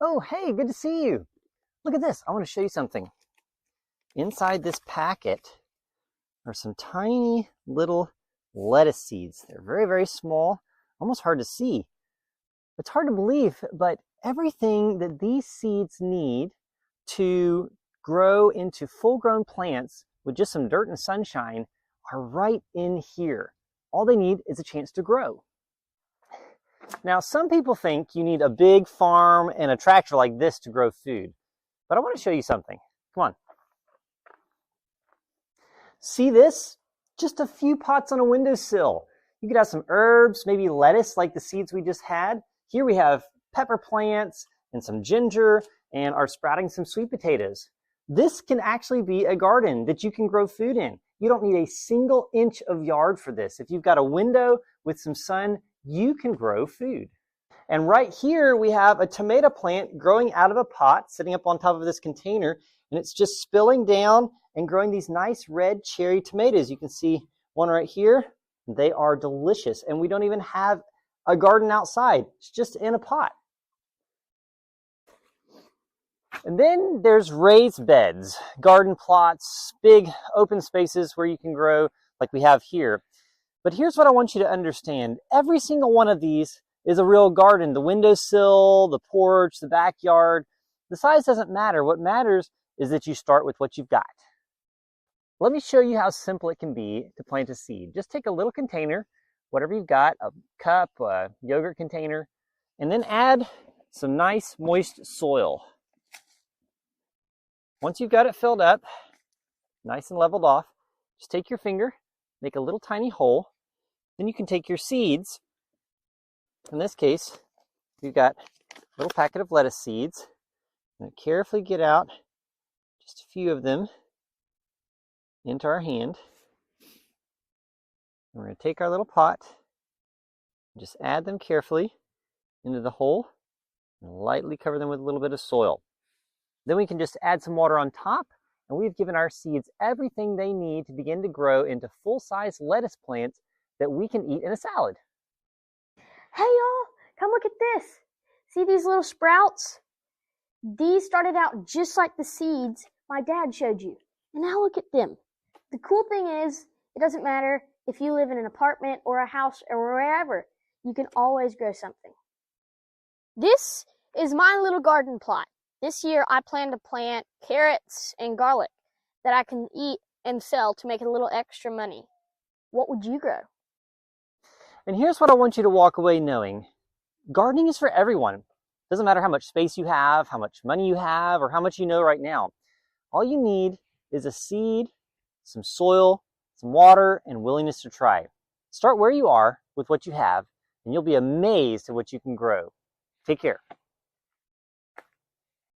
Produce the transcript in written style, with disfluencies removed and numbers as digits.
Oh, hey, good to see you. Look at this. I want to show you something. Inside this packet are some tiny little lettuce seeds. They're very, very small, almost hard to see. It's hard to believe, but everything that these seeds need to grow into full-grown plants with just some dirt and sunshine are right in here. All they need is a chance to grow. Now, some people think you need a big farm and a tractor like this to grow food, but I want to show you something. Come on. See this? Just a few pots on a windowsill. You could have some herbs, maybe lettuce like the seeds we just had. Here we have pepper plants and some ginger and are sprouting some sweet potatoes. This can actually be a garden that you can grow food in. You don't need a single inch of yard for this. If you've got a window with some sun, you can grow food. And right here we have a tomato plant growing out of a pot sitting up on top of this container, and it's just spilling down and growing these nice red cherry tomatoes. You can see one right here. They are delicious, and we don't even have a garden outside. It's just in a pot. And then there's raised beds, garden plots, big open spaces where you can grow like we have here. But here's what I want you to understand. Every single one of these is a real garden. The windowsill, the porch, the backyard. The size doesn't matter. What matters is that you start with what you've got. Let me show you how simple it can be to plant a seed. Just take a little container, whatever you've got, a cup, a yogurt container, and then add some nice moist soil. Once you've got it filled up, nice and leveled off, just take your finger, make a little tiny hole. Then you can take your seeds. In this case, we've got a little packet of lettuce seeds. And carefully get out just a few of them into our hand. And we're going to take our little pot and just add them carefully into the hole and lightly cover them with a little bit of soil. Then we can just add some water on top, and we've given our seeds everything they need to begin to grow into full-size lettuce plants that we can eat in a salad. Hey y'all, come look at this. See these little sprouts? These started out just like the seeds my dad showed you. And now look at them. The cool thing is, it doesn't matter if you live in an apartment or a house or wherever, you can always grow something. This is my little garden plot. This year I plan to plant carrots and garlic that I can eat and sell to make a little extra money. What would you grow? And here's what I want you to walk away knowing. Gardening is for everyone. Doesn't matter how much space you have, how much money you have, or how much you know right now. All you need is a seed, some soil, some water, and willingness to try. Start where you are with what you have, and you'll be amazed at what you can grow. Take care.